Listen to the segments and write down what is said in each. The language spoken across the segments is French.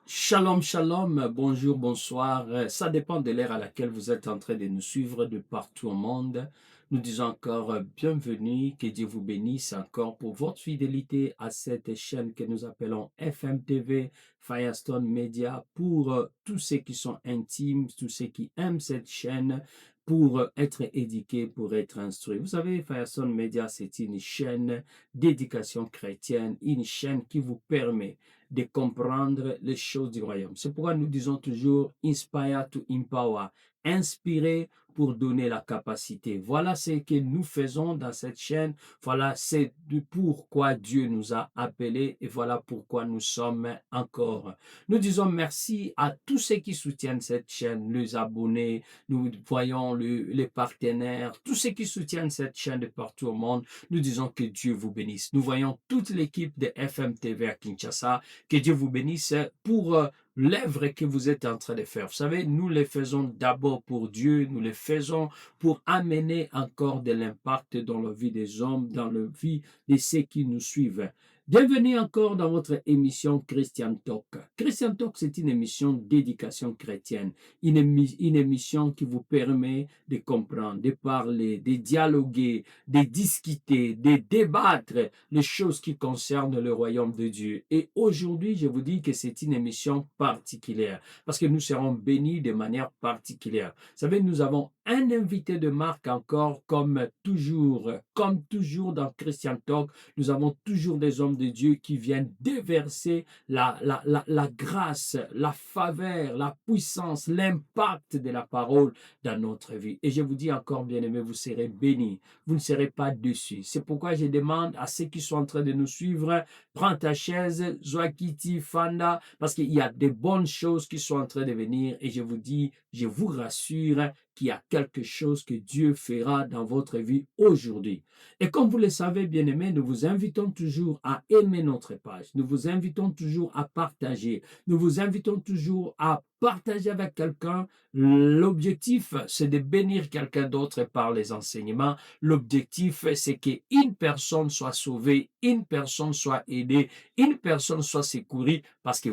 Shalom, shalom, bonjour, bonsoir. Ça dépend de l'ère à laquelle vous êtes en train de nous suivre de partout au monde. Nous disons encore bienvenue, que Dieu vous bénisse encore pour votre fidélité à cette chaîne que nous appelons FMTV, Firestone Media, pour tous ceux qui sont intimes, tous ceux qui aiment cette chaîne, pour être éduqués, pour être instruits. Vous savez, Firestone Media, c'est une chaîne d'éducation chrétienne, une chaîne qui vous permet de comprendre les choses du royaume. C'est pourquoi nous disons toujours inspire to empower, inspirer pour donner la capacité. Voilà ce que nous faisons dans cette chaîne. Voilà c'est pourquoi Dieu nous a appelés et voilà pourquoi nous sommes encore. Nous disons merci à tous ceux qui soutiennent cette chaîne, les abonnés, nous voyons les partenaires, tous ceux qui soutiennent cette chaîne de partout au monde. Nous disons que Dieu vous bénisse. Nous voyons toute l'équipe de FMTV à Kinshasa. Que Dieu vous bénisse pour l'œuvre que vous êtes en train de faire. Vous savez, nous les faisons d'abord pour Dieu, nous les faisons pour amener encore de l'impact dans la vie des hommes, dans la vie de ceux qui nous suivent. Bienvenue encore dans votre émission Christian Talk. Christian Talk, c'est une émission d'éducation chrétienne, une émission qui vous permet de comprendre, de parler, de dialoguer, de discuter, de débattre les choses qui concernent le royaume de Dieu. Et aujourd'hui, je vous dis que c'est une émission particulière parce que nous serons bénis de manière particulière. Vous savez, nous avons un invité de marque encore comme toujours dans Christian Talk, nous avons toujours des hommes de Dieu qui viennent déverser la grâce, la faveur, la puissance, l'impact de la parole dans notre vie. Et je vous dis encore, bien-aimés, vous serez bénis. Vous ne serez pas déçus. C'est pourquoi je demande à ceux qui sont en train de nous suivre, prends ta chaise, Zoakiti, Fanda, parce qu'il y a des bonnes choses qui sont en train de venir et je vous dis, je vous rassure qu'il y a quelque chose que Dieu fera dans votre vie aujourd'hui. Et comme vous le savez, bien-aimés, nous vous invitons toujours à aimer notre page. Nous vous invitons toujours à partager. Nous vous invitons toujours à partager avec quelqu'un. L'objectif, c'est de bénir quelqu'un d'autre par les enseignements. L'objectif, c'est qu'une personne soit sauvée, une personne soit aidée, une personne soit secourue parce que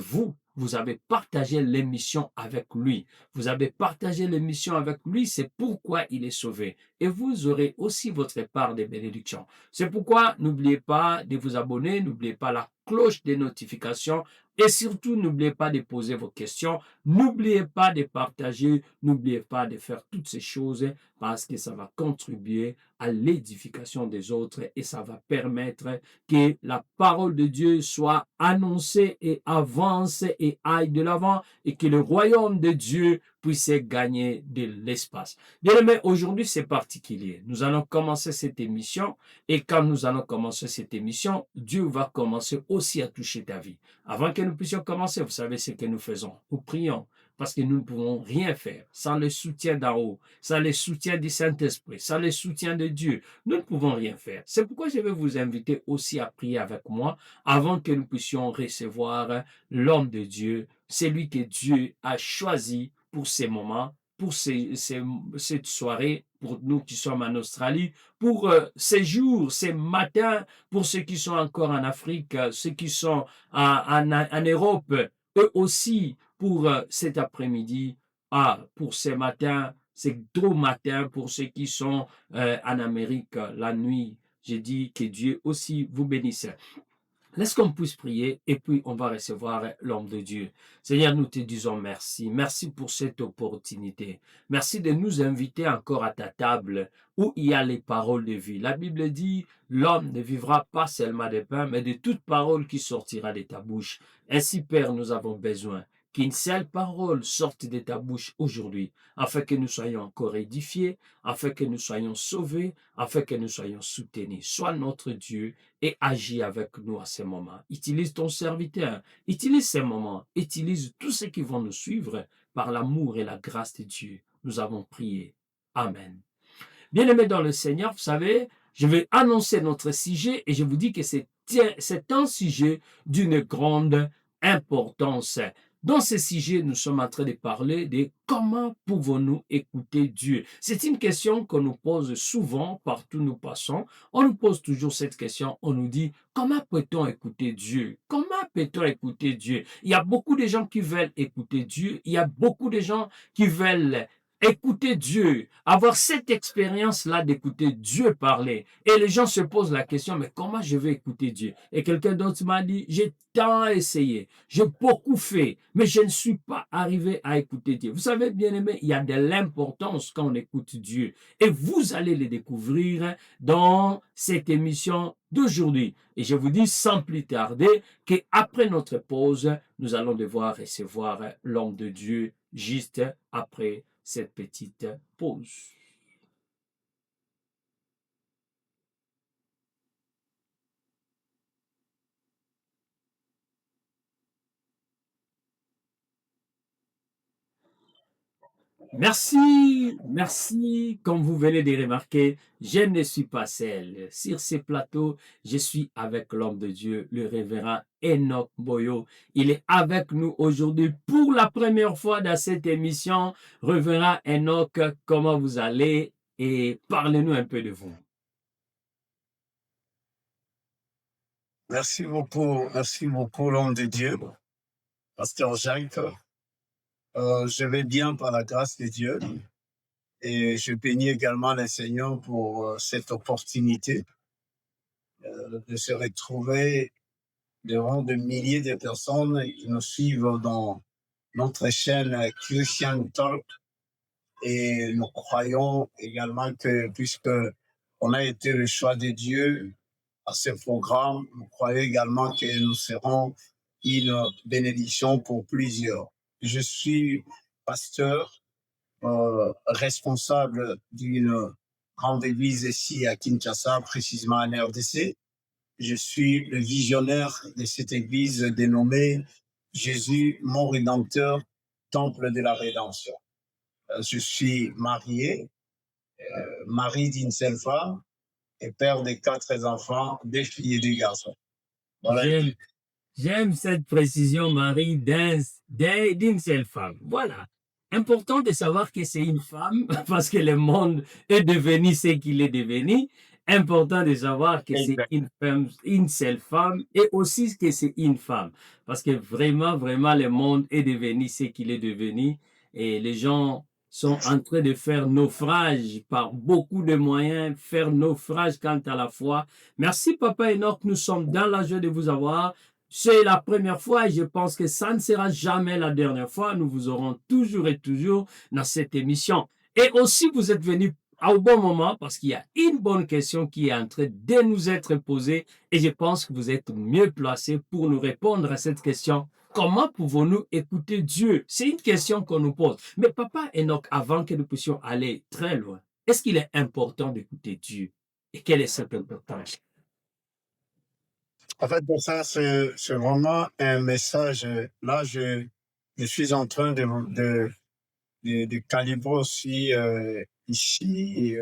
vous avez partagé l'émission avec lui. Vous avez partagé l'émission avec lui, c'est pourquoi il est sauvé. Et vous aurez aussi votre part de bénédiction. C'est pourquoi n'oubliez pas de vous abonner, n'oubliez pas la cloche des notifications et surtout n'oubliez pas de poser vos questions, n'oubliez pas de partager, n'oubliez pas de faire toutes ces choses parce que ça va contribuer à l'édification des autres et ça va permettre que la parole de Dieu soit annoncée et avance et aille de l'avant et que le royaume de Dieu puisse gagner de l'espace. Bien aimé, aujourd'hui c'est particulier. Nous allons commencer cette émission et quand nous allons commencer cette émission, Dieu va commencer aussi à toucher ta vie. Avant que nous puissions commencer, vous savez ce que nous faisons. Nous prions parce que nous ne pouvons rien faire sans le soutien d'en haut, sans le soutien du Saint-Esprit, sans le soutien de Dieu. Nous ne pouvons rien faire. C'est pourquoi je vais vous inviter aussi à prier avec moi avant que nous puissions recevoir l'homme de Dieu, celui que Dieu a choisi pour ces moments, pour cette soirée, pour nous qui sommes en Australie, pour ces jours, ces matins, pour ceux qui sont encore en Afrique, ceux qui sont en Europe, eux aussi, pour cet après-midi, pour ces matins, ces gros matins, pour ceux qui sont en Amérique, la nuit. J'ai dit que Dieu aussi vous bénisse. Laisse qu'on puisse prier et puis on va recevoir l'homme de Dieu. Seigneur, nous te disons merci. Merci pour cette opportunité. Merci de nous inviter encore à ta table où il y a les paroles de vie. La Bible dit, l'homme ne vivra pas seulement de pain, mais de toute parole qui sortira de ta bouche. Ainsi, Père, nous avons besoin qu'une seule parole sorte de ta bouche aujourd'hui, afin que nous soyons encore édifiés, afin que nous soyons sauvés, afin que nous soyons soutenus. Sois notre Dieu et agis avec nous à ces moments. Utilise ton serviteur, utilise ces moments, utilise tous ceux qui vont nous suivre par l'amour et la grâce de Dieu. Nous avons prié. Amen. Bien-aimés dans le Seigneur, vous savez, je vais annoncer notre sujet et je vous dis que c'est un sujet d'une grande importance. Dans ce sujet, nous sommes en train de parler de comment pouvons-nous écouter Dieu. C'est une question qu'on nous pose souvent partout où nous passons. On nous pose toujours cette question. On nous dit, comment peut-on écouter Dieu? Comment peut-on écouter Dieu? Il y a beaucoup de gens qui veulent écouter Dieu. Il y a beaucoup de gens qui veulent écouter Dieu, avoir cette expérience-là d'écouter Dieu parler. Et les gens se posent la question, mais comment je vais écouter Dieu? Et quelqu'un d'autre m'a dit, j'ai tant essayé, j'ai beaucoup fait, mais je ne suis pas arrivé à écouter Dieu. Vous savez, bien aimé, il y a de l'importance quand on écoute Dieu. Et vous allez le découvrir dans cette émission d'aujourd'hui. Et je vous dis sans plus tarder qu'après notre pause, nous allons devoir recevoir l'homme de Dieu juste après cette petite pause. Merci, merci. Comme vous venez de remarquer, je ne suis pas seul. Sur ce plateau, je suis avec l'homme de Dieu, le révérend Enoch Boyo. Il est avec nous aujourd'hui pour la première fois dans cette émission. Révérend Enoch, comment vous allez? Et parlez-nous un peu de vous. Merci beaucoup l'homme de Dieu, Pasteur Jacques. Je vais bien par la grâce de Dieu et je bénis également le Seigneur pour cette opportunité de se retrouver devant de milliers de personnes qui nous suivent dans notre chaîne Christian Talk. Et nous croyons également que puisque on a été le choix de Dieu à ce programme, nous croyons également que nous serons une bénédiction pour plusieurs. Je suis pasteur, responsable d'une grande église ici à Kinshasa, précisément en RDC. Je suis le visionnaire de cette église dénommée Jésus, mon Rédempteur, Temple de la Rédemption. Je suis marié, mari d'une seule femme et père de 4 enfants, 2 filles et 2 garçons. Voilà. J'aime cette précision, Marie, d'une seule femme. Voilà. Important de savoir que c'est une femme parce que le monde est devenu ce qu'il est devenu. Important de savoir que c'est une femme, une seule femme et aussi que c'est une femme. Parce que vraiment, vraiment, le monde est devenu ce qu'il est devenu et les gens sont en train de faire naufrage par beaucoup de moyens, faire naufrage quant à la foi. Merci, Papa Enoch. Nous sommes dans la joie de vous avoir. C'est la première fois et je pense que ça ne sera jamais la dernière fois. Nous vous aurons toujours et toujours dans cette émission. Et aussi, vous êtes venus au bon moment parce qu'il y a une bonne question qui est en train de nous être posée et je pense que vous êtes mieux placé pour nous répondre à cette question. Comment pouvons-nous écouter Dieu? C'est une question qu'on nous pose. Mais Papa Enoch, avant que nous puissions aller très loin, est-ce qu'il est important d'écouter Dieu? Et quelle est cette importance? En fait, pour ça, c'est vraiment un message. Là, je suis en train de calibrer aussi ici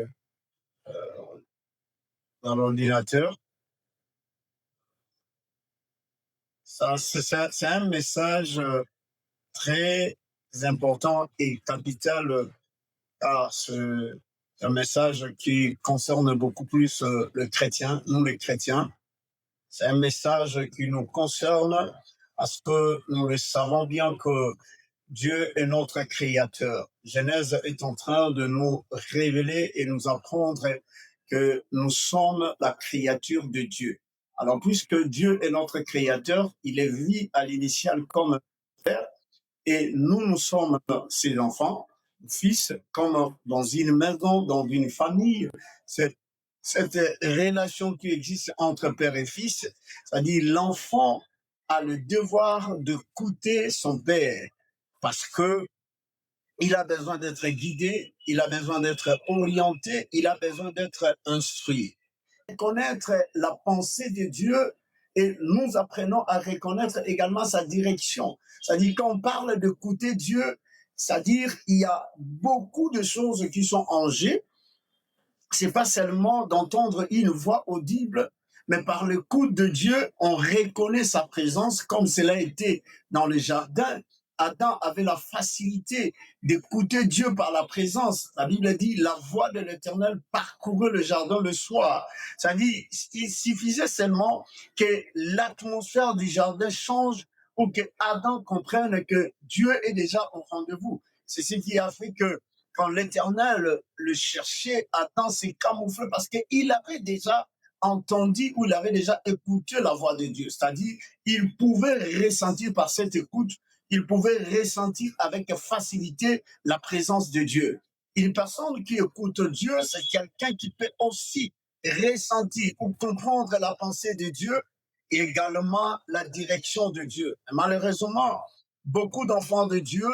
dans l'ordinateur. Ça, c'est un message très important et capital car c'est un message qui concerne beaucoup plus le chrétien, nous les chrétiens. C'est un message qui nous concerne parce que nous le savons bien que Dieu est notre créateur. Genèse est en train de nous révéler et nous apprendre que nous sommes la créature de Dieu. Alors, puisque Dieu est notre créateur, il est vu à l'initiale comme père et nous sommes ses enfants, fils, comme dans une maison, dans une famille. Cette relation qui existe entre père et fils, c'est-à-dire l'enfant a le devoir de d'écouter son père parce que il a besoin d'être guidé, il a besoin d'être orienté, il a besoin d'être instruit. Connaître la pensée de Dieu et nous apprenons à reconnaître également sa direction. C'est-à-dire quand on parle d'écouter Dieu, c'est-à-dire il y a beaucoup de choses qui sont en jeu. C'est pas seulement d'entendre une voix audible, mais par l'écoute de Dieu, on reconnaît sa présence comme cela a été dans le jardin. Adam avait la facilité d'écouter Dieu par la présence. La Bible dit, la voix de l'Éternel parcourait le jardin le soir. Ça dit, il suffisait seulement que l'atmosphère du jardin change pour que Adam comprenne que Dieu est déjà au rendez-vous. C'est ce qui a fait que quand l'Éternel le cherchait, Adam s'est camouflé parce qu'il avait déjà entendu ou il avait déjà écouté la voix de Dieu. C'est-à-dire, il pouvait ressentir par cette écoute, il pouvait ressentir avec facilité la présence de Dieu. Une personne qui écoute Dieu, c'est quelqu'un qui peut aussi ressentir ou comprendre la pensée de Dieu et également la direction de Dieu. Malheureusement, beaucoup d'enfants de Dieu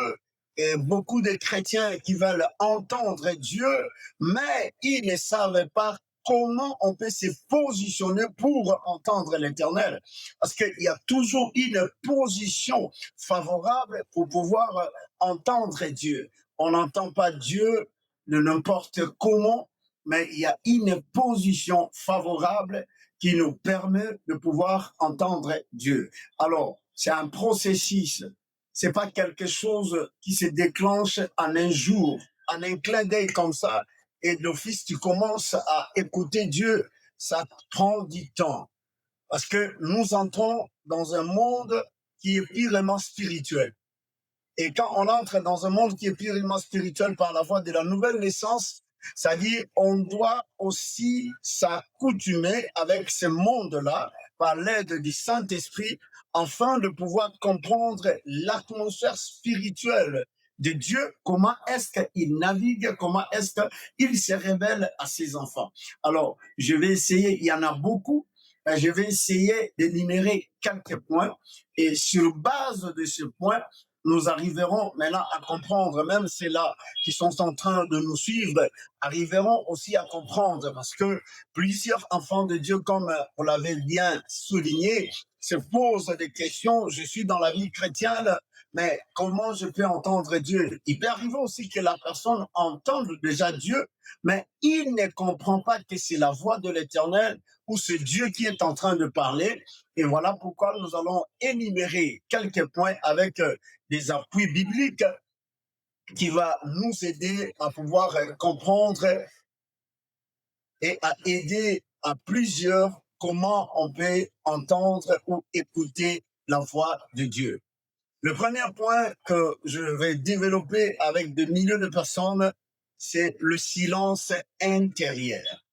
et beaucoup de chrétiens qui veulent entendre Dieu, mais ils ne savent pas comment on peut se positionner pour entendre l'Éternel. Parce qu'il y a toujours une position favorable pour pouvoir entendre Dieu. On n'entend pas Dieu de n'importe comment, mais il y a une position favorable qui nous permet de pouvoir entendre Dieu. Alors, c'est un processus. C'est pas quelque chose qui se déclenche en un jour, en un clin d'œil comme ça, et d'office tu commences à écouter Dieu. Ça prend du temps. Parce que nous entrons dans un monde qui est purement spirituel. Et quand on entre dans un monde qui est purement spirituel par la voie de la nouvelle naissance, c'est-à-dire on doit aussi s'accoutumer avec ce monde-là par l'aide du Saint-Esprit afin de pouvoir comprendre l'atmosphère spirituelle de Dieu, comment est-ce qu'il navigue, comment est-ce qu'il se révèle à ses enfants. Alors, je vais essayer, il y en a beaucoup, je vais essayer d'énumérer quelques points et sur base de ce point, nous arriverons maintenant à comprendre, même ceux-là qui sont en train de nous suivre, arriveront aussi à comprendre, parce que plusieurs enfants de Dieu, comme vous l'avez bien souligné, se posent des questions. Je suis dans la vie chrétienne, mais comment je peux entendre Dieu? Il peut arriver aussi que la personne entende déjà Dieu, mais il ne comprend pas que c'est la voix de l'Éternel ou c'est Dieu qui est en train de parler. Et voilà pourquoi nous allons énumérer quelques points avec des appuis bibliques qui va nous aider à pouvoir comprendre et à aider à plusieurs comment on peut entendre ou écouter la voix de Dieu. Le premier point que je vais développer avec des milliers de personnes, c'est le silence intérieur.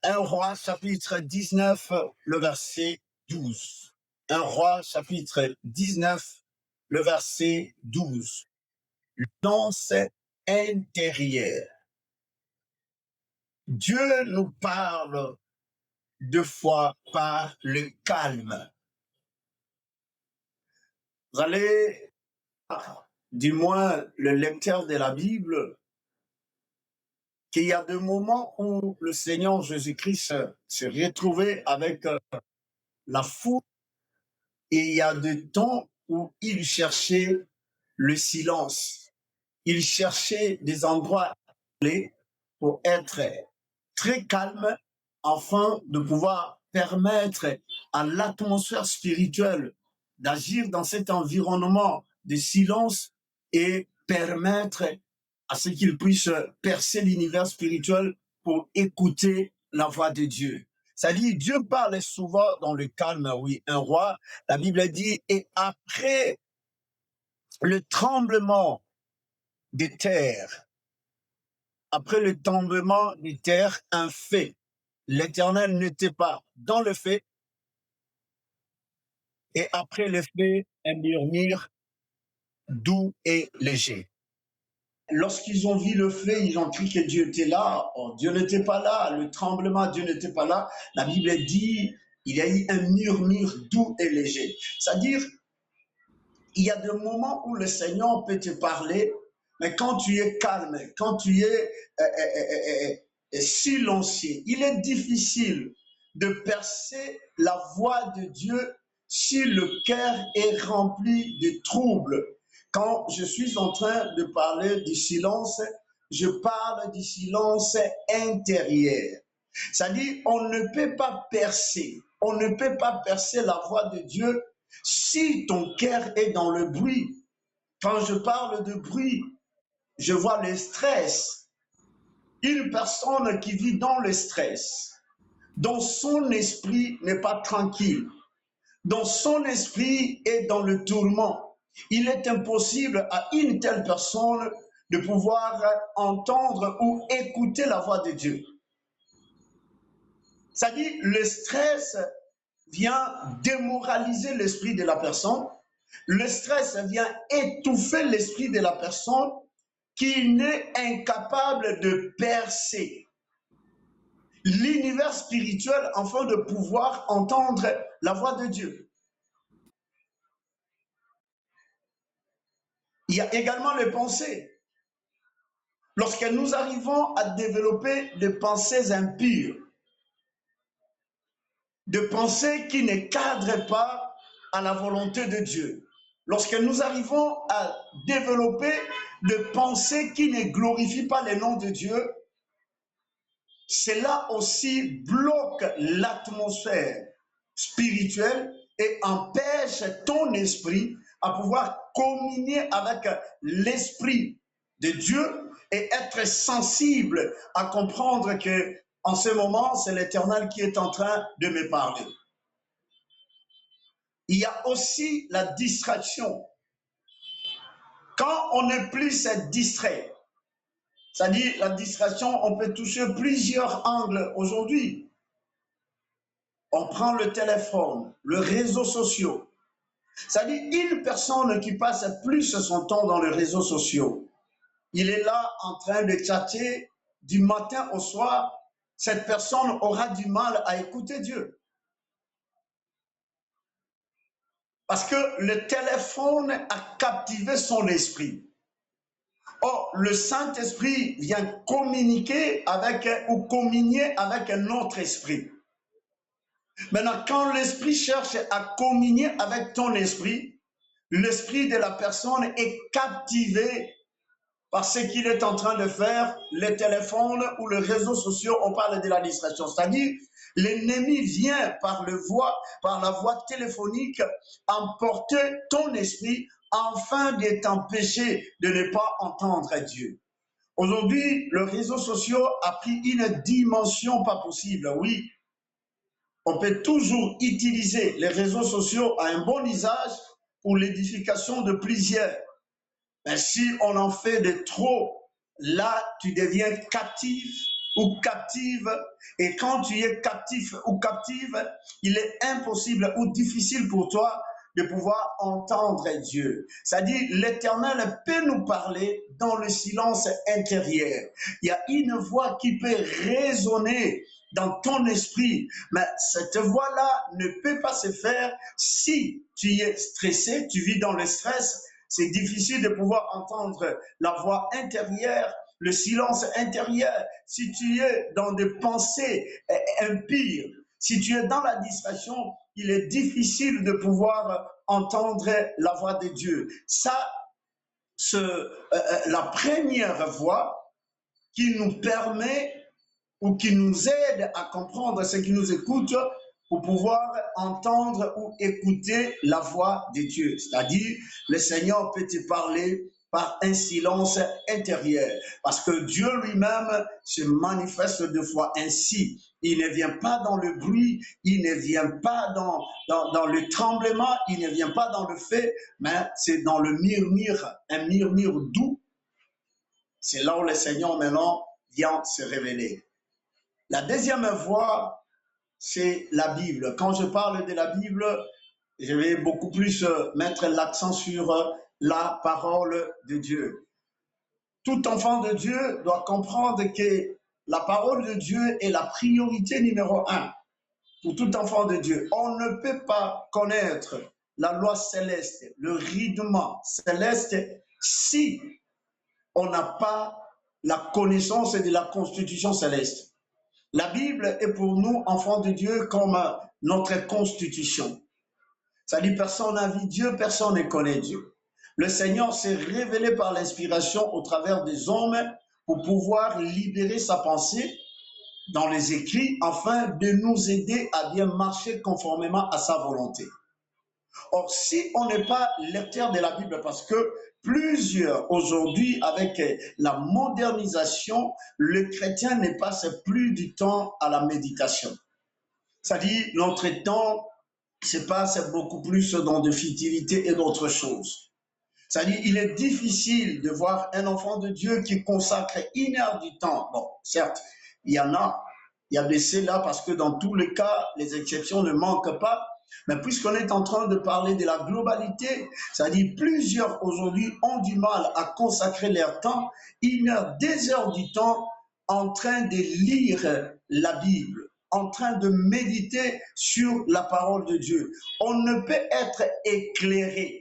1 Roi chapitre 19, le verset 12. 1 Roi chapitre 19, le verset 12. Le silence intérieur. Dieu nous parle deux fois par le calme. Vous allez, du moins le lecteur de la Bible, qu'il y a des moments où le Seigneur Jésus-Christ se retrouvait avec la foule et il y a des temps où il cherchait le silence. Il cherchait des endroits pour être très calme afin de pouvoir permettre à l'atmosphère spirituelle d'agir dans cet environnement de silence et permettre à ce qu'il puisse percer l'univers spirituel pour écouter la voix de Dieu. C'est-à-dire, Dieu parle souvent dans le calme, oui, un roi. La Bible dit, et après le tremblement de terre, après le tremblement de terre, un fait. L'Éternel n'était pas dans le fait, et après le fait, un murmure doux et léger. Lorsqu'ils ont vu le fait, ils ont cru que Dieu était là. Oh, Dieu n'était pas là. Le tremblement, Dieu n'était pas là. La Bible dit, il y a eu un murmure doux et léger. C'est-à-dire, il y a des moments où le Seigneur peut te parler, mais quand tu es calme, quand tu es silencieux, il est difficile de percer la voix de Dieu si le cœur est rempli de troubles. Quand je suis en train de parler du silence, je parle du silence intérieur. C'est-à-dire, on ne peut pas percer la voix de Dieu Si ton cœur est dans le bruit, quand je parle de bruit, je vois le stress. Une personne qui vit dans le stress, dont son esprit n'est pas tranquille, dont son esprit est dans le tourment, il est impossible à une telle personne de pouvoir entendre ou écouter la voix de Dieu. C'est-à-dire, le stress vient démoraliser l'esprit de la personne, le stress vient étouffer l'esprit de la personne qui n'est incapable de percer l'univers spirituel afin de pouvoir entendre la voix de Dieu. Il y a également les pensées. Lorsque nous arrivons à développer des pensées impures, des pensées qui ne cadrent pas à la volonté de Dieu, lorsque nous arrivons à développer des pensées qui ne glorifient pas le nom de Dieu, cela aussi bloque l'atmosphère spirituelle et empêche ton esprit à pouvoir communier avec l'esprit de Dieu et être sensible à comprendre que en ce moment, c'est l'Éternel qui est en train de me parler. Il y a aussi la distraction. Quand on est plus distrait, c'est-à-dire la distraction, on peut toucher plusieurs angles aujourd'hui. On prend le téléphone, les réseaux sociaux. C'est-à-dire une personne qui passe plus son temps dans les réseaux sociaux, il est là en train de chatter du matin au soir, cette personne aura du mal à écouter Dieu. Parce que le téléphone a captivé son esprit. Or, le Saint-Esprit vient communiquer avec ou communier avec un autre esprit. Maintenant, quand l'esprit cherche à communier avec ton esprit, l'esprit de la personne est captivé par ce qu'il est en train de faire, les téléphones ou les réseaux sociaux, on parle de la distraction. C'est-à-dire, l'ennemi vient par la voie téléphonique emporter ton esprit afin de t'empêcher de ne pas entendre Dieu. Aujourd'hui, les réseaux sociaux a pris une dimension pas possible. Oui, on peut toujours utiliser les réseaux sociaux à un bon usage pour l'édification de plusieurs. Mais si on en fait de trop, là, tu deviens captif ou captive. Et quand tu es captif ou captive, il est impossible ou difficile pour toi de pouvoir entendre Dieu. C'est-à-dire, l'Éternel peut nous parler dans le silence intérieur. Il y a une voix qui peut résonner dans ton esprit, mais cette voix-là ne peut pas se faire si tu es stressé, tu vis dans le stress. C'est difficile de pouvoir entendre la voix intérieure, le silence intérieur. Si tu es dans des pensées impures, si tu es dans la distraction, il est difficile de pouvoir entendre la voix de Dieu. Ça, la première voix qui nous permet ou qui nous aide à comprendre ce qui nous écoute pour pouvoir entendre ou écouter la voix de Dieu. C'est-à-dire, le Seigneur peut te parler par un silence intérieur. Parce que Dieu lui-même se manifeste deux fois ainsi. Il ne vient pas dans le bruit, il ne vient pas dans le tremblement, il ne vient pas dans le fait, mais c'est dans le murmure, un murmure doux. C'est là où le Seigneur maintenant vient se révéler. La deuxième voie, c'est la Bible. Quand je parle de la Bible, je vais beaucoup plus mettre l'accent sur la parole de Dieu. Tout enfant de Dieu doit comprendre que la parole de Dieu est la priorité numéro 1 pour tout enfant de Dieu. On ne peut pas connaître la loi céleste, le rythme céleste, si on n'a pas la connaissance de la constitution céleste. La Bible est pour nous, enfants de Dieu, comme notre constitution. C'est-à-dire, personne n'a vu Dieu, personne ne connaît Dieu. Le Seigneur s'est révélé par l'inspiration au travers des hommes pour pouvoir libérer sa pensée dans les écrits afin de nous aider à bien marcher conformément à sa volonté. Or, si on n'est pas lecteur de la Bible, parce que plusieurs aujourd'hui, avec la modernisation, le chrétien ne passe plus du temps à la méditation. C'est-à-dire, l'entretemps se passe beaucoup plus dans de futilités et d'autres choses. C'est-à-dire, il est difficile de voir un enfant de Dieu qui consacre 1 heure du temps. Bon, certes, il y a de cela parce que dans tous les cas, les exceptions ne manquent pas. Mais puisqu'on est en train de parler de la globalité, c'est-à-dire plusieurs aujourd'hui ont du mal à consacrer leur temps, 1 heure, 2 heures du temps, en train de lire la Bible, en train de méditer sur la parole de Dieu. On ne peut être éclairé.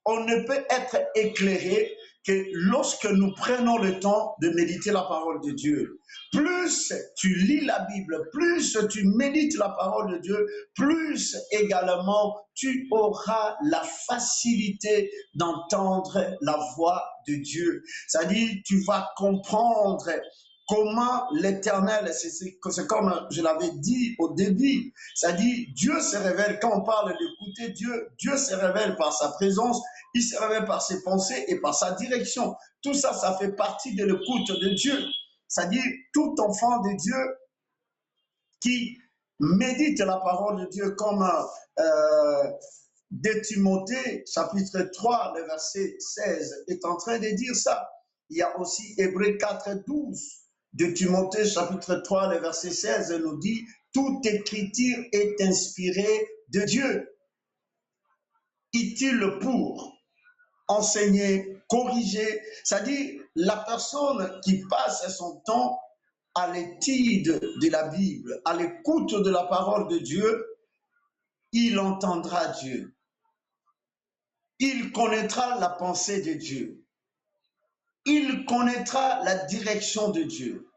On ne peut être éclairé que lorsque nous prenons le temps de méditer la parole de Dieu. Plus tu lis la Bible, plus tu médites la parole de Dieu, plus également tu auras la facilité d'entendre la voix de Dieu. C'est-à-dire, tu vas comprendre comment l'Éternel, c'est comme je l'avais dit au début, c'est-à-dire Dieu se révèle, quand on parle d'écouter Dieu, Dieu se révèle par sa présence, il se révèle par ses pensées et par sa direction. Tout ça, ça fait partie de l'écoute de Dieu. C'est-à-dire tout enfant de Dieu qui médite la parole de Dieu comme de Timothée, chapitre 3, le verset 16, est en train de dire ça. Il y a aussi Hébreux 4, 12. De Timothée, chapitre 3, le verset 16, nous dit « Toute écriture est inspirée de Dieu, utile pour enseigner, corriger. » C'est-à-dire, la personne qui passe son temps à l'étude de la Bible, à l'écoute de la parole de Dieu, il entendra Dieu. Il connaîtra la pensée de Dieu. Il connaîtra la direction de Dieu.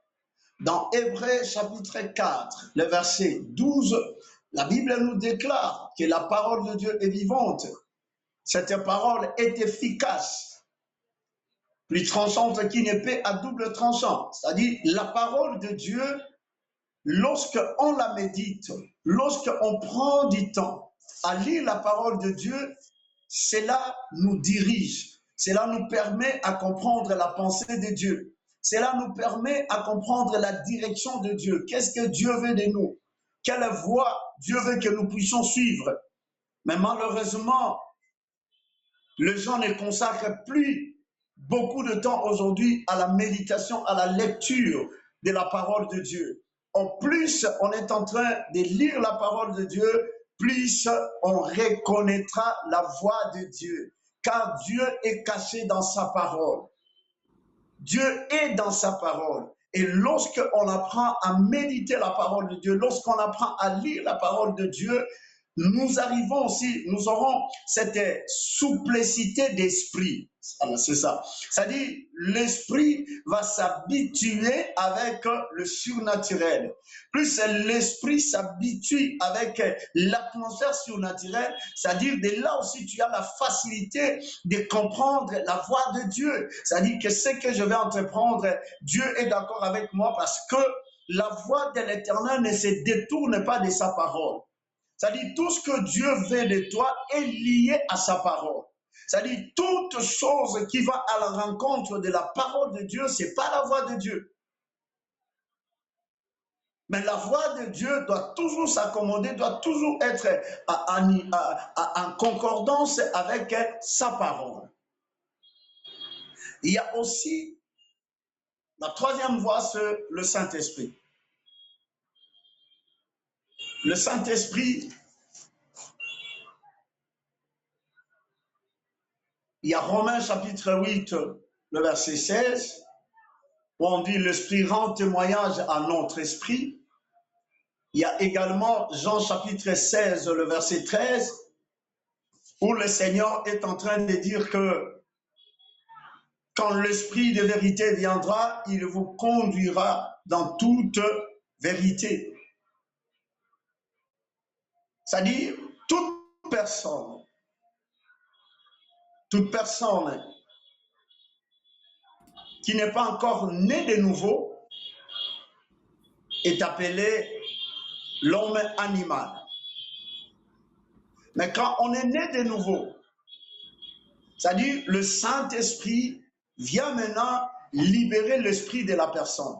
Dans Hébreux chapitre 4, le verset 12, la Bible nous déclare que la parole de Dieu est vivante. Cette parole est efficace, plus tranchante qu'une épée à double tranchant. C'est-à-dire, la parole de Dieu, lorsqu'on la médite, lorsqu'on prend du temps à lire la parole de Dieu, cela nous dirige. Cela nous permet à comprendre la pensée de Dieu. Cela nous permet à comprendre la direction de Dieu. Qu'est-ce que Dieu veut de nous? Quelle voie Dieu veut que nous puissions suivre? Mais malheureusement, les gens ne consacrent plus beaucoup de temps aujourd'hui à la méditation, à la lecture de la parole de Dieu. En plus, on est en train de lire la parole de Dieu, plus on reconnaîtra la voix de Dieu. Car Dieu est caché dans sa parole. Dieu est dans sa parole. Et lorsqu'on apprend à méditer la parole de Dieu, lorsqu'on apprend à lire la parole de Dieu, nous arrivons aussi, nous aurons cette souplicité d'esprit. C'est ça. C'est-à-dire, l'esprit va s'habituer avec le surnaturel. Plus l'esprit s'habitue avec l'atmosphère surnaturelle, c'est-à-dire de là aussi tu as la facilité de comprendre la voix de Dieu. C'est-à-dire que ce que je vais entreprendre, Dieu est d'accord avec moi parce que la voix de l'Éternel ne se détourne pas de sa parole. C'est-à-dire tout ce que Dieu veut de toi est lié à sa parole. C'est-à-dire toute chose qui va à la rencontre de la parole de Dieu, ce n'est pas la voix de Dieu. Mais la voix de Dieu doit toujours s'accommoder, doit toujours être en concordance avec sa parole. Il y a aussi la troisième voie, c'est le Saint-Esprit. Le Saint-Esprit, il y a Romains chapitre 8, le verset 16, où on dit l'Esprit rend témoignage à notre esprit. Il y a également Jean chapitre 16, le verset 13, où le Seigneur est en train de dire que quand l'Esprit de vérité viendra, il vous conduira dans toute vérité. C'est-à-dire, toute personne qui n'est pas encore née de nouveau est appelée l'homme animal. Mais quand on est né de nouveau, c'est-à-dire le Saint-Esprit vient maintenant libérer l'esprit de la personne.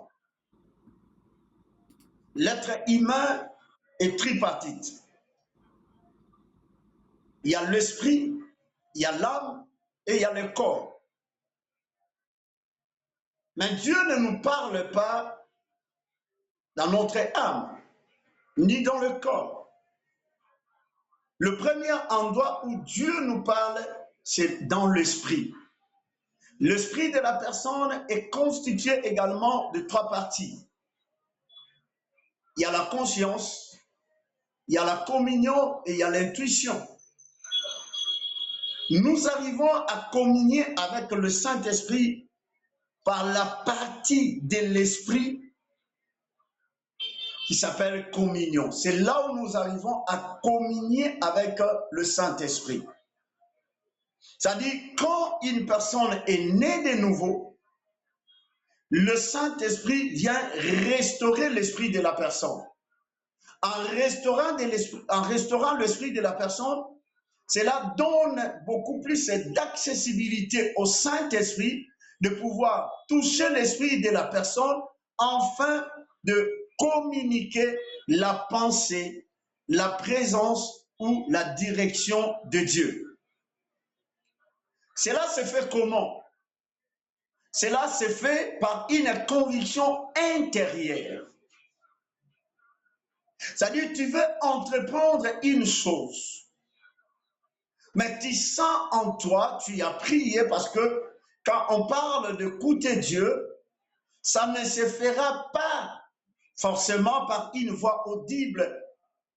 L'être humain est tripartite. Il y a l'esprit, il y a l'âme et il y a le corps. Mais Dieu ne nous parle pas dans notre âme, ni dans le corps. Le premier endroit où Dieu nous parle, c'est dans l'esprit. L'esprit de la personne est constitué également de 3 parties. Il y a la conscience, il y a la communion et il y a l'intuition. Nous arrivons à communier avec le Saint-Esprit par la partie de l'esprit qui s'appelle communion. C'est là où nous arrivons à communier avec le Saint-Esprit. C'est-à-dire, quand une personne est née de nouveau, le Saint-Esprit vient restaurer l'esprit de la personne. En restaurant l'esprit de la personne, cela donne beaucoup plus d'accessibilité au Saint-Esprit de pouvoir toucher l'esprit de la personne afin de communiquer la pensée, la présence ou la direction de Dieu. Cela se fait comment? Cela se fait par une conviction intérieure. C'est-à-dire, tu veux entreprendre une chose, mais tu sens en toi, tu as prié, parce que quand on parle d'écouter Dieu, ça ne se fera pas forcément par une voix audible,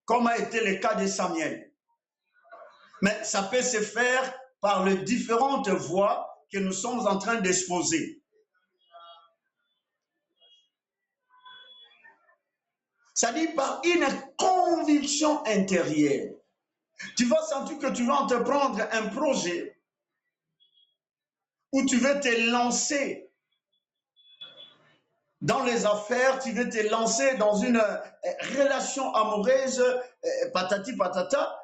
comme a été le cas de Samuel. Mais ça peut se faire par les différentes voix que nous sommes en train d'exposer. C'est-à-dire par une conviction intérieure. Tu vas sentir que tu vas entreprendre un projet où tu veux te lancer dans les affaires, tu veux te lancer dans une relation amoureuse, patati patata,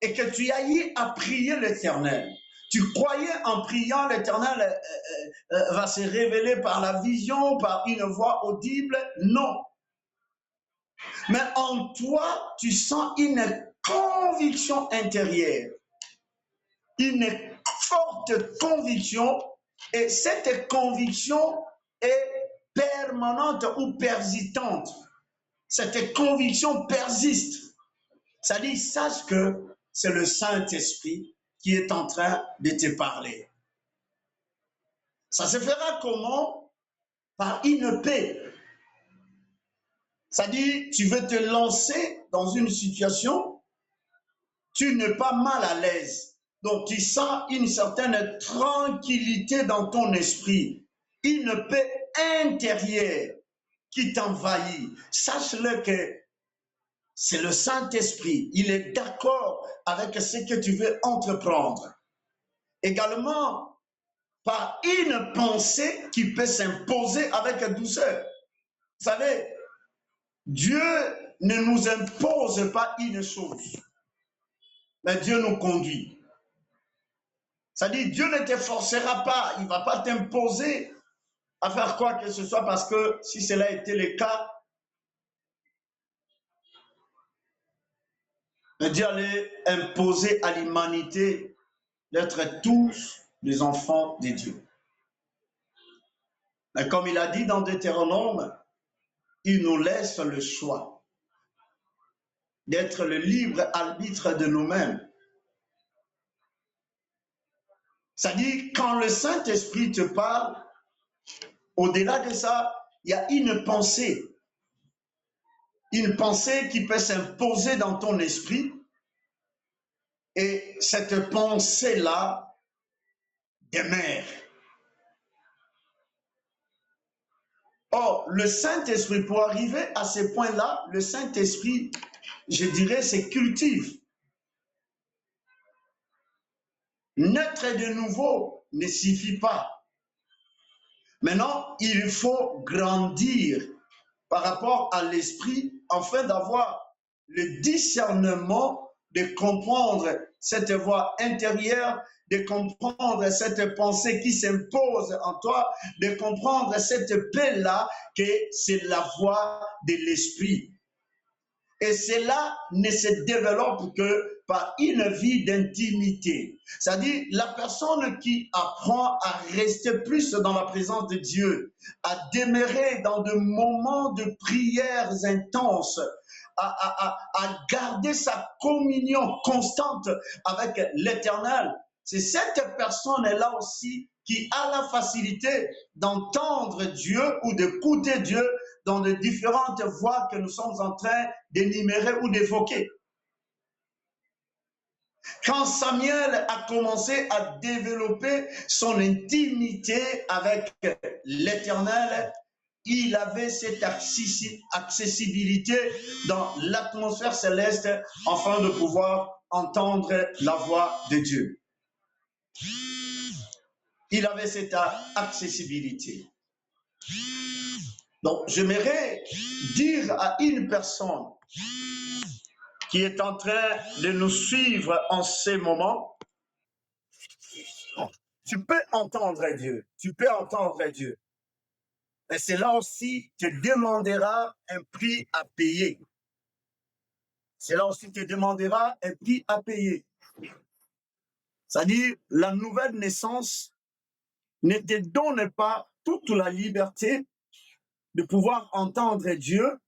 et que tu ailles à prier l'Éternel. Tu croyais en priant, l'Éternel va se révéler par la vision, par une voix audible. Non. Mais en toi, tu sens une conviction intérieure, une forte conviction, et cette conviction est permanente ou persistante. Cette conviction persiste. Ça dit, sache que c'est le Saint-Esprit qui est en train de te parler. Ça se fera comment? Par une paix. Ça dit, tu veux te lancer dans une situation, tu n'es pas mal à l'aise. Donc, tu sens une certaine tranquillité dans ton esprit, une paix intérieure qui t'envahit. Sache-le que c'est le Saint-Esprit. Il est d'accord avec ce que tu veux entreprendre. Également, par une pensée qui peut s'imposer avec douceur. Vous savez, Dieu ne nous impose pas une chose, mais Dieu nous conduit. C'est-à-dire, Dieu ne te forcera pas, il ne va pas t'imposer à faire quoi que ce soit, parce que si cela était le cas, Dieu allait imposer à l'humanité d'être tous les enfants de Dieu. Mais comme il a dit dans Deutéronome, il nous laisse le choix d'être le libre arbitre de nous-mêmes. C'est-à-dire, quand le Saint-Esprit te parle, au-delà de ça, il y a une pensée qui peut s'imposer dans ton esprit, et cette pensée-là demeure. Or, le Saint-Esprit, pour arriver à ce point-là, le Saint-Esprit, je dirais, c'est cultive. Naître de nouveau ne suffit pas. Maintenant, il faut grandir par rapport à l'esprit afin d'avoir le discernement de comprendre cette voix intérieure, de comprendre cette pensée qui s'impose en toi, de comprendre cette paix-là, que c'est la voix de l'esprit. Et cela ne se développe que par une vie d'intimité. C'est-à-dire la personne qui apprend à rester plus dans la présence de Dieu, à demeurer dans des moments de prières intenses, à garder sa communion constante avec l'Éternel. C'est cette personne-là aussi qui a la facilité d'entendre Dieu ou d'écouter Dieu dans les différentes voies que nous sommes en train d'énumérer ou d'évoquer. Quand Samuel a commencé à développer son intimité avec l'Éternel, il avait cette accessibilité dans l'atmosphère céleste afin de pouvoir entendre la voix de Dieu. Il avait cette accessibilité. Donc, j'aimerais dire à une personne qui est en train de nous suivre en ces moments, tu peux entendre Dieu, tu peux entendre Dieu. Mais cela aussi te demandera un prix à payer. Cela aussi te demandera un prix à payer. C'est-à-dire, la nouvelle naissance ne te donne pas toute la liberté de pouvoir entendre Dieu,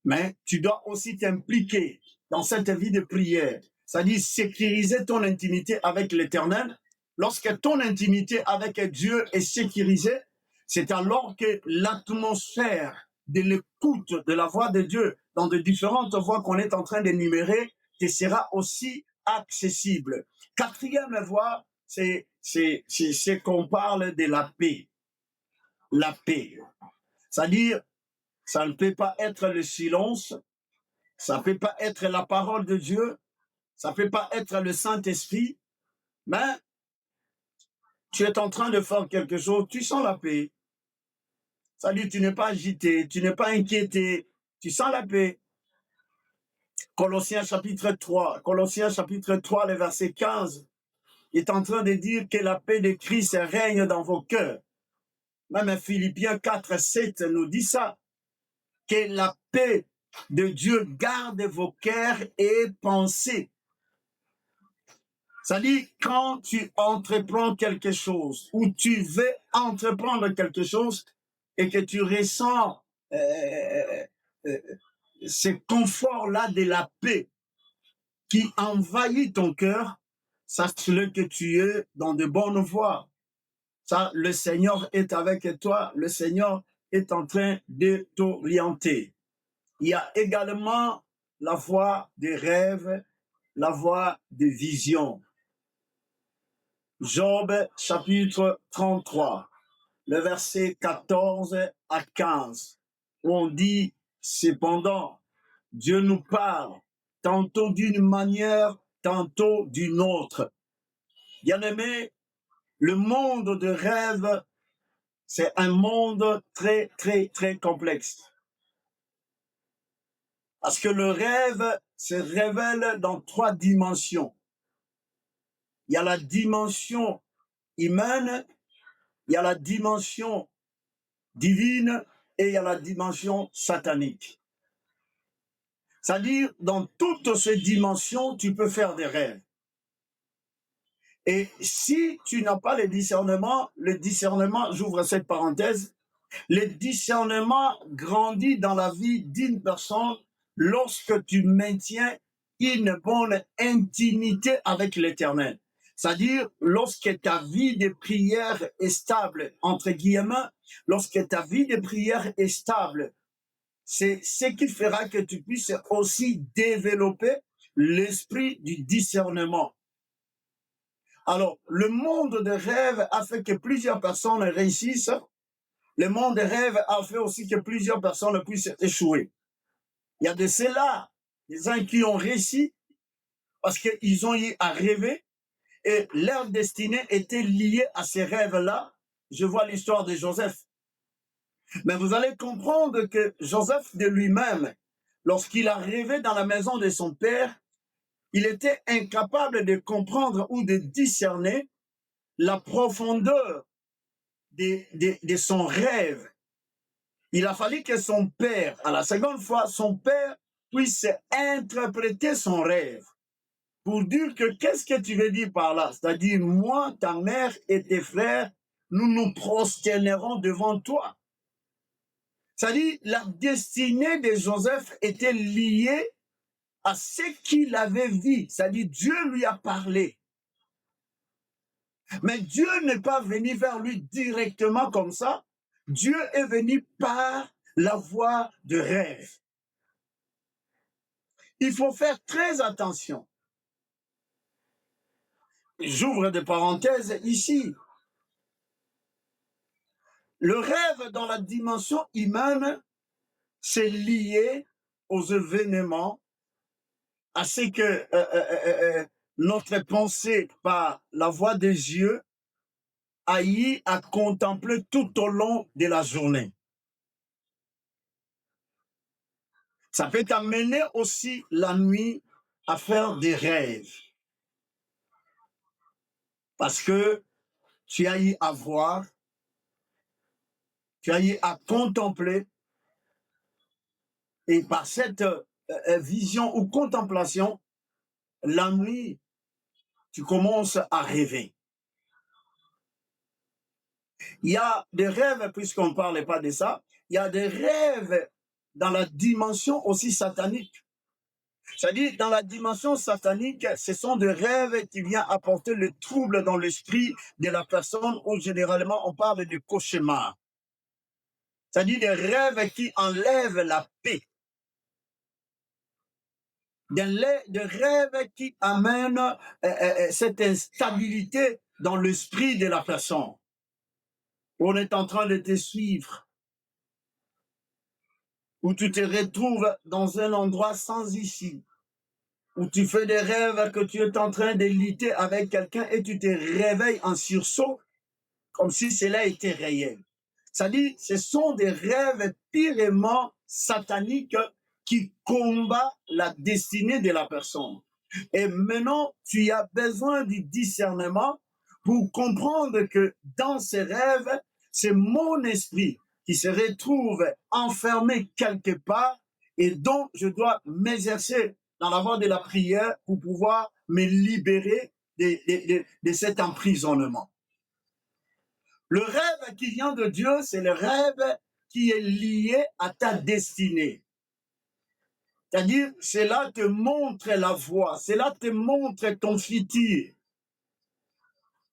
mais tu dois aussi t'impliquer dans cette vie de prière. C'est-à-dire sécuriser ton intimité avec l'Éternel. Lorsque ton intimité avec Dieu est sécurisée, c'est alors que l'atmosphère de l'écoute de la voix de Dieu dans de différentes voix qu'on est en train d'énumérer te sera aussi accessible. Quatrième voie, c'est qu'on parle de la paix. La paix. C'est-à-dire, ça ne peut pas être le silence, ça ne peut pas être la parole de Dieu, ça ne peut pas être le Saint-Esprit, mais tu es en train de faire quelque chose, tu sens la paix. C'est-à-dire, tu n'es pas agité, tu n'es pas inquiété, tu sens la paix. Colossiens chapitre 3, le verset 15, est en train de dire que la paix de Christ règne dans vos cœurs. Même Philippiens 4, 7 nous dit ça, que la paix de Dieu garde vos cœurs et pensées. C'est-à-dire, quand tu entreprends quelque chose, ou tu veux entreprendre quelque chose, et que tu ressens ce confort-là de la paix qui envahit ton cœur, sache-le que tu es dans de bonnes voies. Ça, le Seigneur est avec toi, le Seigneur est en train de t'orienter. Il y a également la voie des rêves, la voie des visions. Job chapitre 33, le verset 14 à 15, où on dit, cependant, Dieu nous parle, tantôt d'une manière, tantôt d'une autre. Bien-aimé, le monde de rêve, c'est un monde très, très, très complexe. Parce que le rêve se révèle dans 3 dimensions. Il y a la dimension humaine, il y a la dimension divine et il y a la dimension satanique. C'est-à-dire, dans toutes ces dimensions, tu peux faire des rêves. Et si tu n'as pas le discernement, j'ouvre cette parenthèse, le discernement grandit dans la vie d'une personne lorsque tu maintiens une bonne intimité avec l'Éternel. C'est-à-dire, lorsque ta vie de prière est stable, entre guillemets, lorsque ta vie de prière est stable, c'est ce qui fera que tu puisses aussi développer l'esprit du discernement. Alors, le monde de rêve a fait que plusieurs personnes réussissent. Le monde des rêves a fait aussi que plusieurs personnes puissent échouer. Il y a de ceux-là, des gens qui ont réussi parce qu'ils ont eu à rêver et leur destinée était liée à ces rêves-là. Je vois l'histoire de Joseph. Mais vous allez comprendre que Joseph de lui-même, lorsqu'il a rêvé dans la maison de son père, il était incapable de comprendre ou de discerner la profondeur de son rêve. Il a fallu que son père, à la seconde fois, son père puisse interpréter son rêve pour dire que qu'est-ce que tu veux dire par là? C'est-à-dire, moi, ta mère et tes frères, nous nous prosternerons devant toi. C'est-à-dire, la destinée de Joseph était liée à ce qu'il avait vu. C'est-à-dire, Dieu lui a parlé. Mais Dieu n'est pas venu vers lui directement comme ça. Dieu est venu par la voie de rêve. Il faut faire très attention. J'ouvre des parenthèses ici. Le rêve dans la dimension humaine, c'est lié aux événements, à ce que notre pensée par la voie des yeux a eu à contempler tout au long de la journée. Ça peut t'amener aussi la nuit à faire des rêves. Parce que tu as eu à voir, tu as eu à contempler, et par cette vision ou contemplation, la nuit, tu commences à rêver. Il y a des rêves, puisqu'on ne parlait pas de ça, il y a des rêves dans la dimension aussi satanique. C'est-à-dire, dans la dimension satanique, ce sont des rêves qui viennent apporter le trouble dans l'esprit de la personne, où généralement on parle de cauchemar. C'est-à-dire des rêves qui enlèvent la paix. Des rêves qui amènent cette instabilité dans l'esprit de la personne. On est en train de te suivre, où tu te retrouves dans un endroit sans issue, où tu fais des rêves que tu es en train de lutter avec quelqu'un et tu te réveilles en sursaut, comme si cela était réel. C'est-à-dire, ce sont des rêves purement sataniques qui combattent la destinée de la personne. Et maintenant, tu as besoin du discernement pour comprendre que dans ces rêves, c'est mon esprit qui se retrouve enfermé quelque part et dont je dois m'exercer dans la voie de la prière pour pouvoir me libérer de cet emprisonnement. Le rêve qui vient de Dieu, c'est le rêve qui est lié à ta destinée. C'est-à-dire, cela te montre la voie, cela te montre ton futur.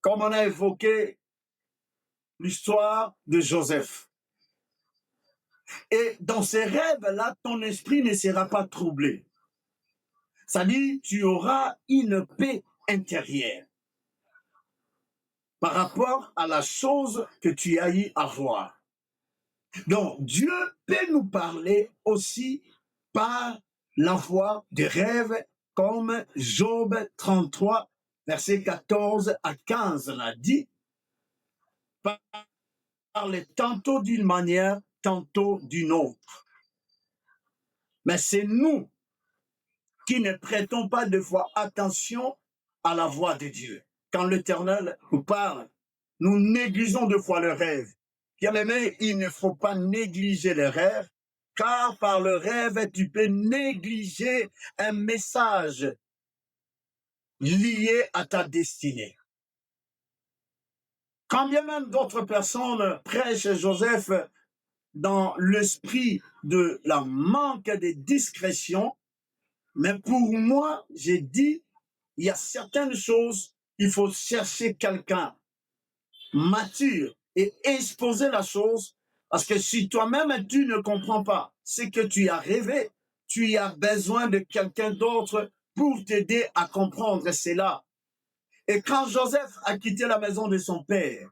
Comme on a évoqué l'histoire de Joseph. Et dans ces rêves-là, ton esprit ne sera pas troublé. C'est-à-dire, tu auras une paix intérieure par rapport à la chose que tu as eu à voir. Donc, Dieu peut nous parler aussi par la voie des rêves, comme Job 33, versets 14 à 15 l'a dit, parle tantôt d'une manière, tantôt d'une autre. Mais c'est nous qui ne prêtons pas de fois attention à la voix de Dieu. Quand l'Éternel nous parle, nous négligeons de fois le rêve. Bien-aimé, il ne faut pas négliger le rêve, car par le rêve, tu peux négliger un message lié à ta destinée. Quand bien même d'autres personnes prêchent Joseph dans l'esprit de la manque de discrétion, mais pour moi, j'ai dit, il y a certaines choses, il faut chercher quelqu'un mature et exposer la chose, parce que si toi-même tu ne comprends pas ce que tu as rêvé, tu as besoin de quelqu'un d'autre pour t'aider à comprendre cela. Et quand Joseph a quitté la maison de son père,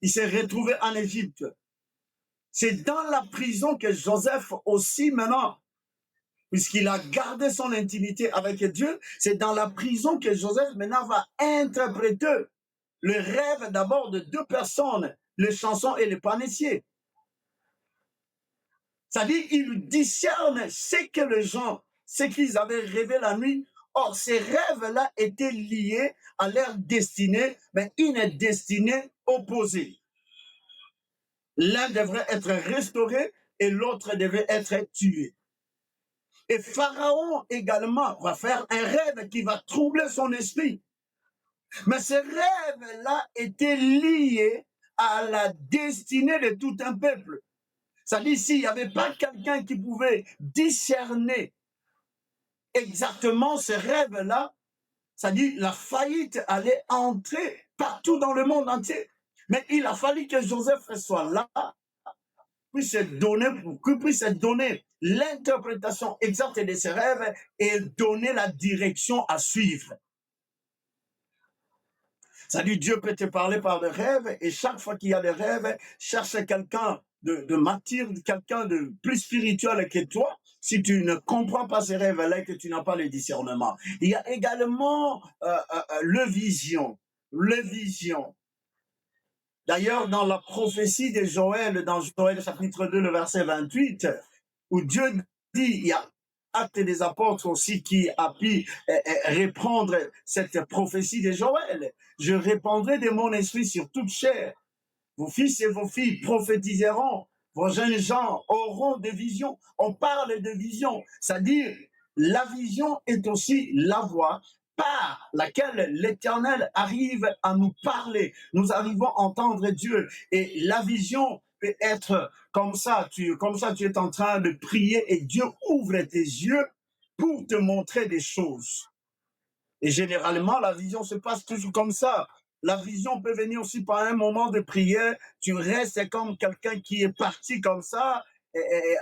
il s'est retrouvé en Égypte. C'est dans la prison que Joseph aussi maintenant, puisqu'il a gardé son intimité avec Dieu, c'est dans la prison que Joseph maintenant va interpréter le rêve d'abord de deux personnes, le chanson et le panissier. C'est-à-dire, il discerne ce que les gens, ce qu'ils avaient rêvé la nuit, Or, ces rêves-là étaient liés à leur destinée, mais une destinée opposée. L'un devrait être restauré et l'autre devait être tué. Et Pharaon également va faire un rêve qui va troubler son esprit. Mais ces rêves-là étaient liés à la destinée de tout un peuple. C'est-à-dire, s'il n'y avait pas quelqu'un qui pouvait discerner exactement ces rêves-là, c'est-à-dire la faillite allait entrer partout dans le monde entier. Mais il a fallu que Joseph soit là, puisse donner l'interprétation exacte de ces rêves et donner la direction à suivre. C'est-à-dire, Dieu peut te parler par des rêves, et chaque fois qu'il y a des rêves, cherche quelqu'un de mature, quelqu'un de plus spirituel que toi, si tu ne comprends pas ces rêves-là, que tu n'as pas le discernement. Il y a également le vision. Le vision. D'ailleurs, dans la prophétie de Joël, dans Joël chapitre 2, le verset 28, où Dieu dit, il y a Actes des Apôtres aussi qui a pu reprendre cette prophétie de Joël. Je répandrai de mon esprit sur toute chair. Vos fils et vos filles prophétiseront. Vos jeunes gens auront des visions. On parle de vision, c'est-à-dire la vision est aussi la voie par laquelle l'Éternel arrive à nous parler. Nous arrivons à entendre Dieu. Et la vision peut être comme ça, tu es en train de prier et Dieu ouvre tes yeux pour te montrer des choses. Et généralement, la vision se passe toujours comme ça. La vision peut venir aussi par un moment de prière. Tu restes comme quelqu'un qui est parti comme ça,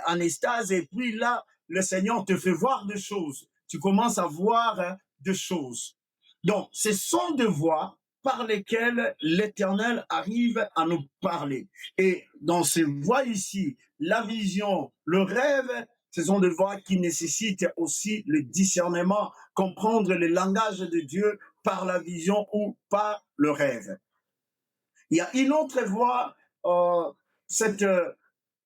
en extase, et puis là, le Seigneur te fait voir des choses. Tu commences à voir des choses. Donc, ce sont des voies par lesquelles l'Éternel arrive à nous parler. Et dans ces voies ici, la vision, le rêve, ce sont des voies qui nécessitent aussi le discernement, comprendre le langage de Dieu par la vision ou par le rêve. Il y a une autre voie, cette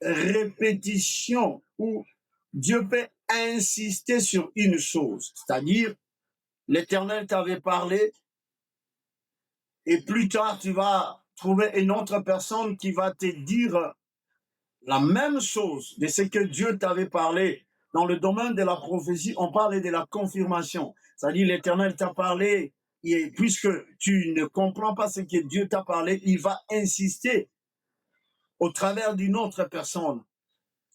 répétition où Dieu peut insister sur une chose, c'est-à-dire l'Éternel t'avait parlé et plus tard tu vas trouver une autre personne qui va te dire la même chose de ce que Dieu t'avait parlé. Dans le domaine de la prophétie, on parle de la confirmation. C'est-à-dire l'Éternel t'a parlé, et puisque tu ne comprends pas ce que Dieu t'a parlé, il va insister au travers d'une autre personne.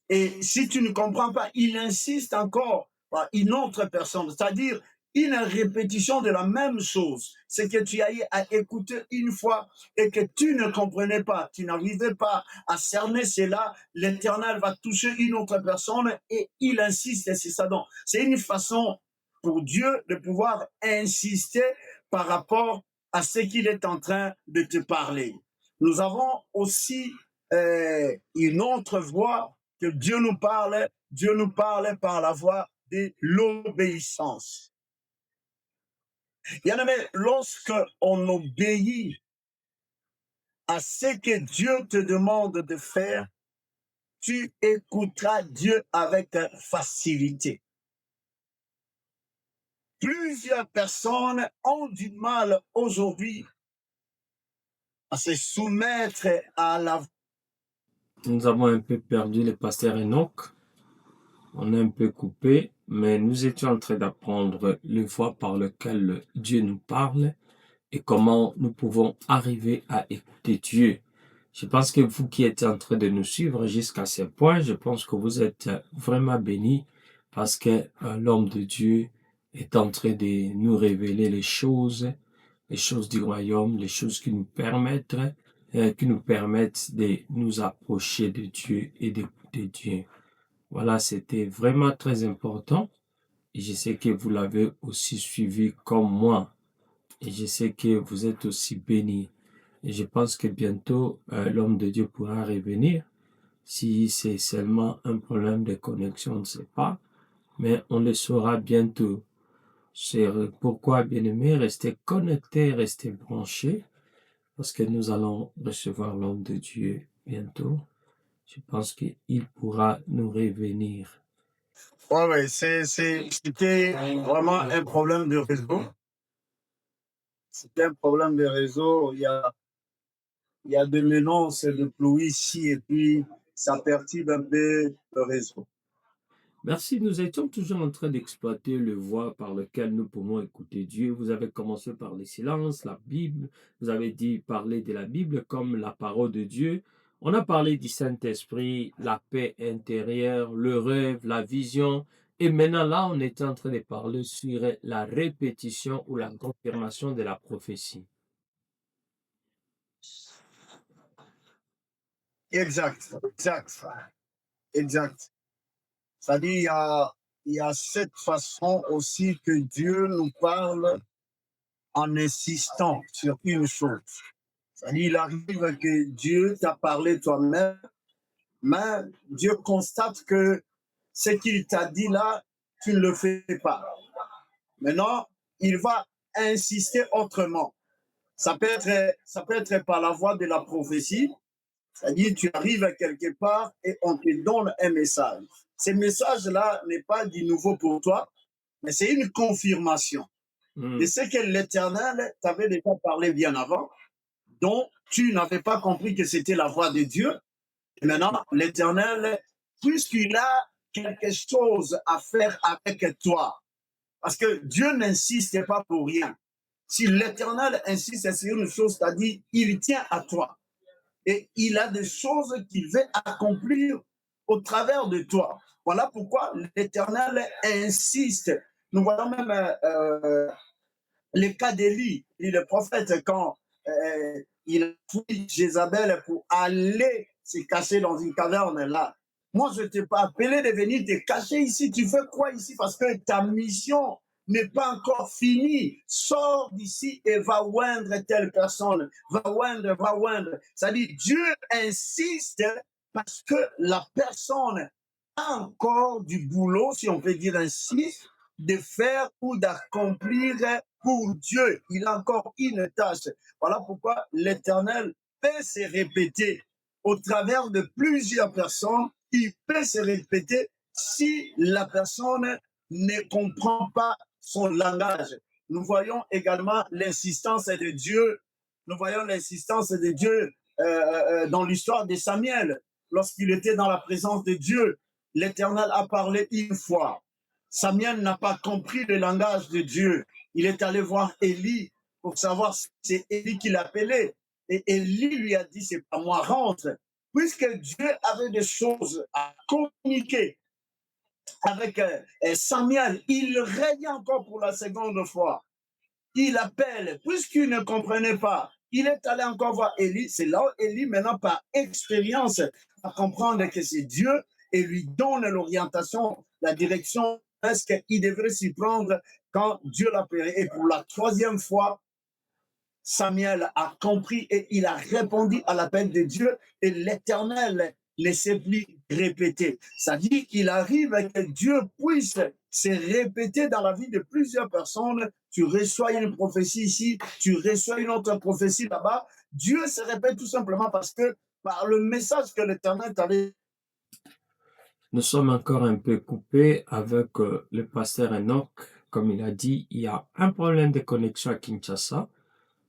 Et si tu ne comprends pas, il insiste encore par une autre personne. C'est-à-dire une répétition de la même chose. C'est que tu as eu à écouter une fois et que tu ne comprenais pas, tu n'arrivais pas à cerner cela, l'Éternel va toucher une autre personne et il insiste, et c'est ça. Donc, c'est une façon pour Dieu de pouvoir insister par rapport à ce qu'il est en train de te parler. Nous avons aussi une autre voie que Dieu nous parle par la voie de l'obéissance. Bien aimé, lorsque on obéit à ce que Dieu te demande de faire, tu écouteras Dieu avec facilité. Plusieurs personnes ont du mal aujourd'hui à se soumettre à la... Nous avons un peu perdu le pasteur Enoch. On est un peu coupé, mais nous étions en train d'apprendre les voies par lesquelles Dieu nous parle et comment nous pouvons arriver à écouter Dieu. Je pense que vous qui êtes en train de nous suivre jusqu'à ce point, je pense que vous êtes vraiment bénis parce que l'homme de Dieu est en train de nous révéler les choses du royaume, les choses qui nous permettent de nous approcher de Dieu et d'écouter Dieu. Voilà, c'était vraiment très important et je sais que vous l'avez aussi suivi comme moi et je sais que vous êtes aussi bénis. Et je pense que bientôt, l'homme de Dieu pourra revenir. Si c'est seulement un problème de connexion, on ne sait pas, mais on le saura bientôt. C'est pourquoi, bien-aimés, restez connectés, restez branchés, parce que nous allons recevoir l'homme de Dieu bientôt. Je pense qu'il pourra nous revenir. Ouais, c'était vraiment un problème de réseau. C'était un problème de réseau. Il y a des menaces de pluie ici et puis ça perturbe un peu le réseau. Merci. Nous étions toujours en train d'exploiter le voie par lequel nous pouvons écouter Dieu. Vous avez commencé par les silences, la Bible. Vous avez dit parler de la Bible comme la parole de Dieu. On a parlé du Saint-Esprit, la paix intérieure, le rêve, la vision. Et maintenant, là, on est en train de parler sur la répétition ou la confirmation de la prophétie. Exact, exact, exact. C'est-à-dire, il y a cette façon aussi que Dieu nous parle en insistant sur une chose. C'est-à-dire, il arrive que Dieu t'a parlé toi-même, mais Dieu constate que ce qu'il t'a dit là, tu ne le fais pas. Maintenant, il va insister autrement. Ça peut être par la voie de la prophétie, c'est-à-dire tu arrives à quelque part et on te donne un message. Ce message-là n'est pas du nouveau pour toi, mais c'est une confirmation de Hmm. ce que l'Éternel t'avait déjà parlé bien avant, dont tu n'avais pas compris que c'était la voix de Dieu. Et maintenant, l'Éternel, puisqu'il a quelque chose à faire avec toi, parce que Dieu n'insiste pas pour rien. Si l'Éternel insiste sur une chose, c'est-à-dire il tient à toi et il a des choses qu'il veut accomplir au travers de toi. Voilà pourquoi l'Éternel insiste. Nous voyons même les cas d'Élie, le prophète, quand il a fui Jézabel pour aller se cacher dans une caverne là. Moi, je ne t'ai pas appelé de venir te cacher ici. Tu fais quoi ici? Parce que ta mission n'est pas encore finie. Sors d'ici et va oindre telle personne. Va oindre, va oindre. C'est-à-dire, Dieu insiste parce que la personne a encore du boulot, si on peut dire ainsi, de faire ou d'accomplir pour Dieu. Il a encore une tâche. Voilà pourquoi l'Éternel peut se répéter au travers de plusieurs personnes. Il peut se répéter si la personne ne comprend pas son langage. Nous voyons également l'insistance de Dieu. Nous voyons l'insistance de Dieu dans l'histoire de Samuel. Lorsqu'il était dans la présence de Dieu, l'Éternel a parlé une fois. Samuel n'a pas compris le langage de Dieu. Il est allé voir Élie pour savoir si c'est Élie qui l'appelait. Et Élie lui a dit, c'est pas moi, rentre. Puisque Dieu avait des choses à communiquer avec Samuel, il revient encore pour la seconde fois. Il appelle, puisqu'il ne comprenait pas, il est allé encore voir Élie. C'est là où Élie, maintenant, par expérience, va comprendre que c'est Dieu et lui donne l'orientation, la direction, est-ce qu'il devrait s'y prendre quand Dieu l'appelait. Et pour la troisième fois, Samuel a compris et il a répondu à l'appel de Dieu et l'Éternel ne s'est plus répété. Ça dit qu'il arrive que Dieu puisse se répéter dans la vie de plusieurs personnes. Tu reçois une prophétie ici, tu reçois une autre prophétie là-bas. Dieu se répète tout simplement parce que par le message que l'Éternel t'avait. Nous sommes encore un peu coupés avec le pasteur Enoch. Comme il a dit, il y a un problème de connexion à Kinshasa.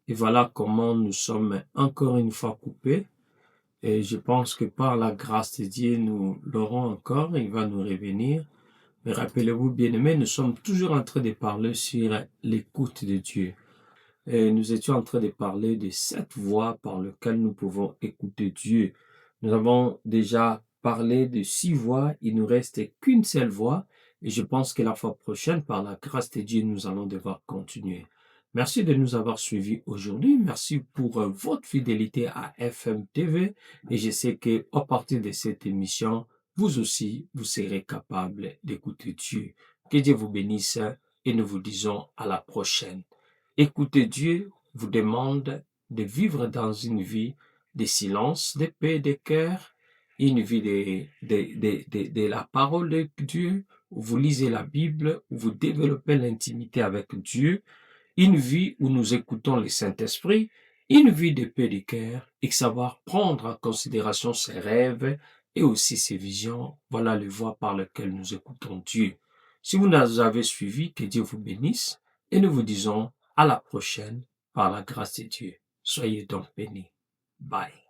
Et voilà comment nous sommes encore une fois coupés. Et je pense que par la grâce de Dieu, nous l'aurons encore. Il va nous revenir. Mais rappelez-vous, bien-aimés, nous sommes toujours en train de parler sur l'écoute de Dieu. Et nous étions en train de parler de cette voie par laquelle nous pouvons écouter Dieu. Nous avons déjà parlé de 6 voies, il nous reste qu'une seule voie, et je pense que la fois prochaine, par la grâce de Dieu, nous allons devoir continuer. Merci de nous avoir suivis aujourd'hui. Merci pour votre fidélité à FM TV, et je sais que à partir de cette émission, vous aussi, vous serez capable d'écouter Dieu. Que Dieu vous bénisse, et nous vous disons à la prochaine. Écouter Dieu vous demande de vivre dans une vie de silence, de paix, de cœur, une vie de la parole de Dieu, où vous lisez la Bible, où vous développez l'intimité avec Dieu, une vie où nous écoutons le Saint-Esprit, une vie de paix de cœur et savoir prendre en considération ses rêves et aussi ses visions. Voilà les voies par lesquelles nous écoutons Dieu. Si vous nous avez suivis, que Dieu vous bénisse et nous vous disons à la prochaine par la grâce de Dieu. Soyez donc bénis. Bye.